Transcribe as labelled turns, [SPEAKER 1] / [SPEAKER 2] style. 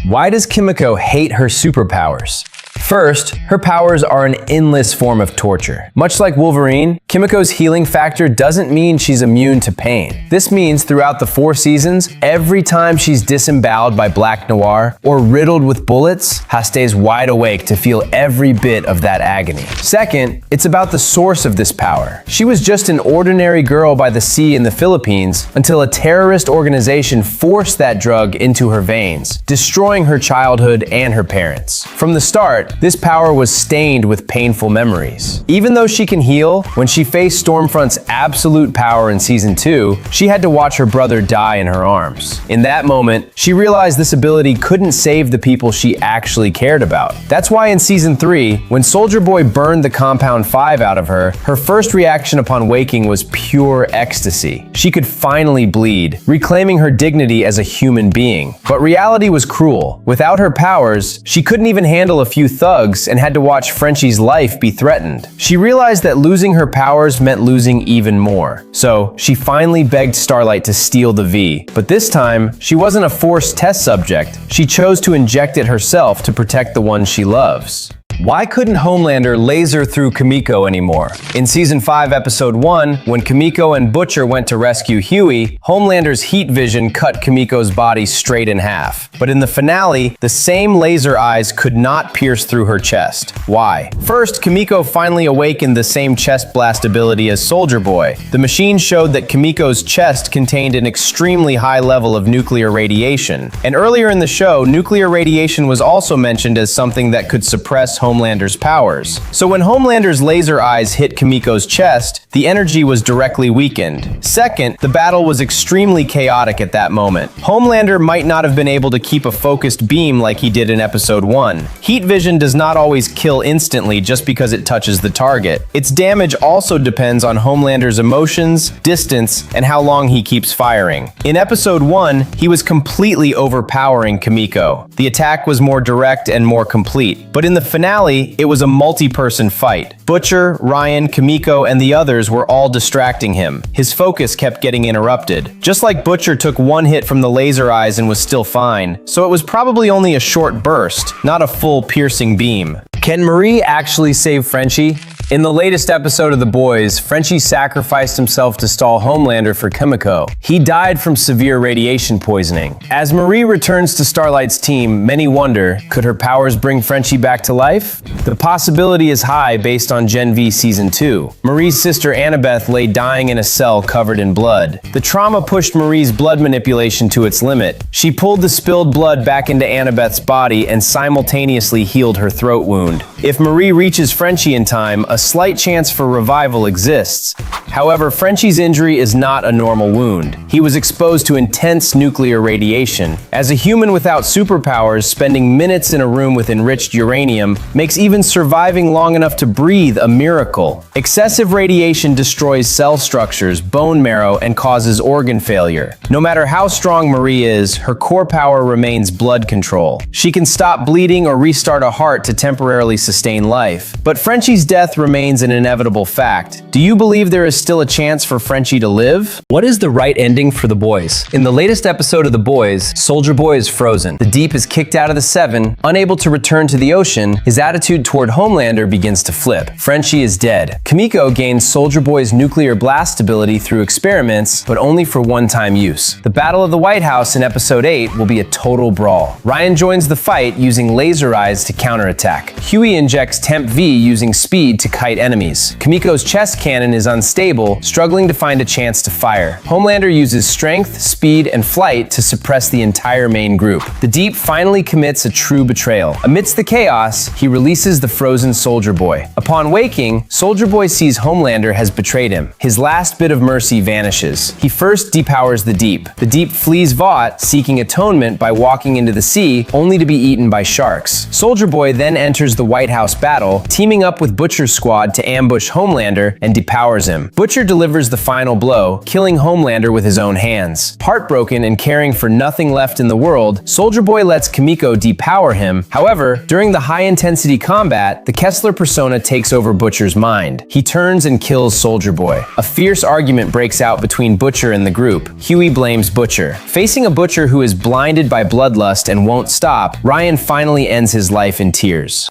[SPEAKER 1] Why does Kimiko hate her superpowers? First, her powers are an endless form of torture. Much like Wolverine, Kimiko's healing factor doesn't mean she's immune to pain. This means throughout the 4 seasons, every time she's disemboweled by Black Noir or riddled with bullets, Ha stays wide awake to feel every bit of that agony. Second, it's about the source of this power. She was just an ordinary girl by the sea in the Philippines until a terrorist organization forced that drug into her veins, destroying her childhood and her parents. From the start, this power was stained with painful memories. Even though she can heal, when she faced Stormfront's absolute power in Season 2, she had to watch her brother die in her arms. In that moment, she realized this ability couldn't save the people she actually cared about. That's why in Season 3, when Soldier Boy burned the Compound 5 out of her, her first reaction upon waking was pure ecstasy. She could finally bleed, reclaiming her dignity as a human being. But reality was cruel. Without her powers, she couldn't even handle a few thugs and had to watch Frenchie's life be threatened. She realized that losing her powers meant losing even more. So she finally begged Starlight to steal the V. But this time, she wasn't a forced test subject. She chose to inject it herself to protect the one she loves. Why couldn't Homelander laser through Kimiko anymore? In Season 5, Episode 1, when Kimiko and Butcher went to rescue Huey, Homelander's heat vision cut Kimiko's body straight in half. But in the finale, the same laser eyes could not pierce through her chest. Why? First, Kimiko finally awakened the same chest blast ability as Soldier Boy. The machine showed that Kimiko's chest contained an extremely high level of nuclear radiation. And earlier in the show, nuclear radiation was also mentioned as something that could suppress Homelander's powers. So when Homelander's laser eyes hit Kimiko's chest, the energy was directly weakened. Second, the battle was extremely chaotic at that moment. Homelander might not have been able to keep a focused beam like he did in Episode 1. Heat vision does not always kill instantly just because it touches the target. Its damage also depends on Homelander's emotions, distance, and how long he keeps firing. In Episode 1, he was completely overpowering Kimiko. The attack was more direct and more complete. But in the finale, it was a multi-person fight. Butcher, Ryan, Kimiko, and the others were all distracting him. His focus kept getting interrupted. Just like Butcher took one hit from the laser eyes and was still fine, so it was probably only a short burst, not a full piercing beam. Can Marie actually save Frenchie? In the latest episode of The Boys, Frenchie sacrificed himself to stall Homelander for Kimiko. He died from severe radiation poisoning. As Marie returns to Starlight's team, many wonder, could her powers bring Frenchie back to life? The possibility is high based on Gen V Season 2. Marie's sister Annabeth lay dying in a cell covered in blood. The trauma pushed Marie's blood manipulation to its limit. She pulled the spilled blood back into Annabeth's body and simultaneously healed her throat wound. If Marie reaches Frenchie in time, a slight chance for revival exists. However, Frenchie's injury is not a normal wound. He was exposed to intense nuclear radiation. As a human without superpowers, spending minutes in a room with enriched uranium makes even surviving long enough to breathe a miracle. Excessive radiation destroys cell structures, bone marrow, and causes organ failure. No matter how strong Marie is, her core power remains blood control. She can stop bleeding or restart a heart to temporarily sustain life. But Frenchie's death remains an inevitable fact. Do you believe there is still a chance for Frenchie to live? What is the right ending for the boys? In the latest episode of The Boys, Soldier Boy is frozen. The Deep is kicked out of the Seven. Unable to return to the ocean, his attitude toward Homelander begins to flip. Frenchie is dead. Kimiko gains Soldier Boy's nuclear blast ability through experiments, but only for one-time use. The Battle of the White House in Episode 8 will be a total brawl. Ryan joins the fight using laser eyes to counterattack. Huey injects Temp V using speed to kite enemies. Kimiko's chest cannon is unstable, struggling to find a chance to fire. Homelander uses strength, speed, and flight to suppress the entire main group. The Deep finally commits a true betrayal. Amidst the chaos, he releases the frozen Soldier Boy. Upon waking, Soldier Boy sees Homelander has betrayed him. His last bit of mercy vanishes. He first depowers the Deep. The Deep flees Vought, seeking atonement by walking into the sea, only to be eaten by sharks. Soldier Boy then enters the White House battle, teaming up with Butcher's squad squad to ambush Homelander and depowers him. Butcher delivers the final blow, killing Homelander with his own hands. Heartbroken and caring for nothing left in the world, Soldier Boy lets Kimiko depower him. However, during the high-intensity combat, the Kessler persona takes over Butcher's mind. He turns and kills Soldier Boy. A fierce argument breaks out between Butcher and the group. Huey blames Butcher. Facing a Butcher who is blinded by bloodlust and won't stop, Ryan finally ends his life in tears.